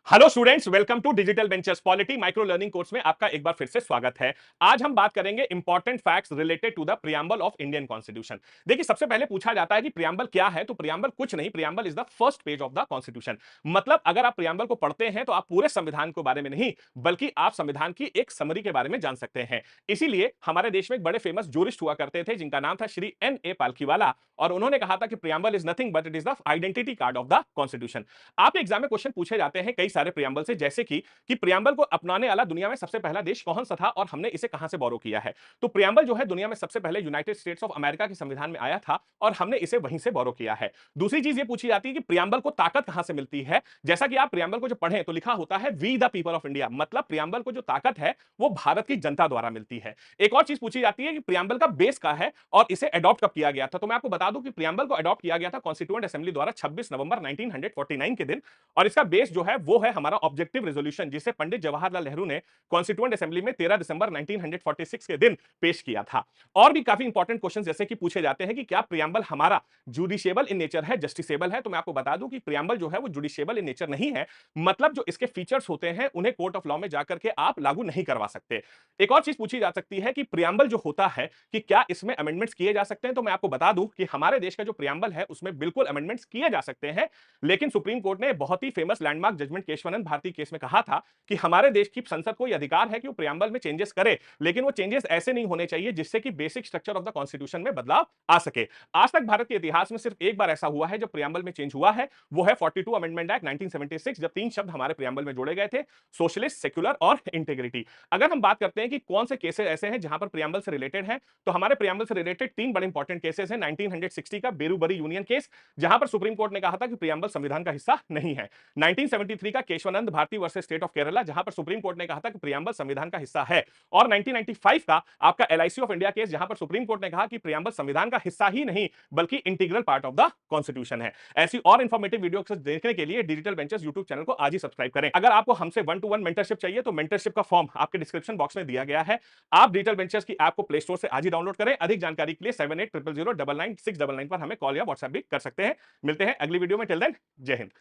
Hello students, welcome to digital ventures polity micro learning course में आपका एक बार फिर से स्वागत है। आज हम बात करेंगे important facts related to the preamble of Indian constitution. देखिए, सबसे पहले पूछा जाता है कि प्रियम्बल क्या है, तो प्रियम्बल कुछ नहीं, preamble is the first page of the constitution. मतलब अगर आप प्रियम्बल को पढ़ते हैं तो आप पूरे संविधान के बारे में नहीं, बल्कि आप संविधान की एक समरी के बारे में जान सकते हैं। इसीलिए हमारे देश में एक बड़े फेमस जूरिस्ट हुआ करते थे जिनका नाम था श्री N. A. पालखीवाला, और उन्होंने कहा था कि preamble is nothing but it is the identity card of the constitution. आपके एग्जाम में क्वेश्चन पूछे जाते हैं कई सारे प्रियम्बल से, जैसे कि प्रियम्बल को अपनाने वाला दुनिया में सबसे पहला देश कौन सा था और हमने इसे कहां से बोरो किया है। तो प्रियम्बल जो है दुनिया में सबसे पहले यूनाइटेड स्टेट्स ऑफ अमेरिका के संविधान में आया था और हमने इसे वहीं से बोरो किया है। दूसरी चीज ये पूछी जाती है कि प्रियम्बल को ताकत कहां से मिलती है। जैसा कि आप प्रियम्बल को जो पढ़ें तो लिखा होता है we the people of India, मतलब प्रियम्बल को जो ताकत है वो भारत की जनता द्वारा मिलती है। एक और चीज पूछी जाती है कि प्रियम्बल का बेस क्या है और इसे अडॉप्ट कब किया गया था। तो मैं आपको बता दूं कि प्रियम्बल को अडॉप्ट किया गया था कॉन्स्टिट्यूएंट असेंबली द्वारा 26 नवंबर 1949 के दिन, और इसका बेस जो है वो है हमारा ऑब्जेक्टिव रेजोल्यूशन, जिसे पंडित जवाहरलाल नेहरू ने कॉन्स्टिट्यूएंट असेंबली में 13 दिसंबर 1946 के दिन पेश किया था। और भी काफी इंपॉर्टेंट क्वेश्चन जैसे कि पूछे जाते हैं कि क्या प्रियम्बल हमारा जुडिशियबल इन नेचर है, जस्टिसेबल है। तो मैं आपको बता दूं कि प्रियम्बल जो है वो जुडिशियबल इन नेचर नहीं है, मतलब जो इसके फीचर्स होते हैं उन्हें कोर्ट ऑफ लॉ में जाकर के आप लागू नहीं करवा सकते। एक और चीज पूछी जा सकती है कि प्रियम्बल जो होता है कि क्या इसमें अमेंडमेंट्स किए जा सकते हैं। तो मैं आपको बता दूं कि हमारे देश का जो प्रियम्बल है उसमें बिल्कुल अमेंडमेंट्स किए जा सकते हैं, लेकिन सुप्रीम कोर्ट ने बहुत ही famous landmark judgment Kesavananda Bharati case में कहा था कि हमारे देश की संसद को यह अधिकार है कि वो प्रियम्बल में चेंजेस करे, लेकिन वो चेंजेस ऐसे नहीं होने चाहिए जिससे कि basic structure of the constitution में बदलाव आ सके। आज तक भारत के इतिहास में सिर्फ एक बार ऐसा हुआ है जब प्रियम्बल में चेंज हुआ है, वो है 42 अमेंडमेंट एक्ट 1976, जब तीन शब्द हमारे प्रियम्बल में जोड़े गए थे, सोशलिस्ट, सेक्युलर और इंटीग्रिटी। अगर हम बात करते हैं कि कौन से केसेस ऐसे हैं जहां पर प्रियम्बल से रिलेटेड है, तो हमारे प्रियम्बल से रिलेटेड तीन बड़े इंपॉर्टेंट केसेस हैं। 1960 का बेरूबरी यूनियन केस, जहां पर सुप्रीम कोर्ट ने कहा था कि प्रियम्बल संविधान का हिस्सा नहीं है। 1973 का Kesavananda Bharati versus state of Kerala, जहां पर सुप्रीम कोर्ट ने कहा था कि प्रियम्बल संविधान का हिस्सा है। और 1995 का आपका LIC ऑफ इंडिया केस, जहां पर सुप्रीम कोर्ट ने कहा कि प्रियम्बल संविधान का हिस्सा ही नहीं बल्कि integral part of the constitution है। ऐसी और इंफॉर्मेटिव वीडियो देखने के लिए डिजिटल वेंचर्स यूट्यूब चैनल को आज ही सब्सक्राइब करें। अगर आपको हमसे 1-to-1 मेंटरशिप चाहिए तो मेंटरशिप का फॉर्म आपके डिस्क्रिप्शन बॉक्स में दिया गया है। आप डिजिटल वेंचर्स की ऐप को प्ले स्टोर से आज ही डाउनलोड करें। अधिक जानकारी के लिए 7800099699 पर हमें कॉल या व्हाट्सएप भी कर सकते हैं। मिलते हैं अगली वीडियो में। टिल देन, जय हिंद।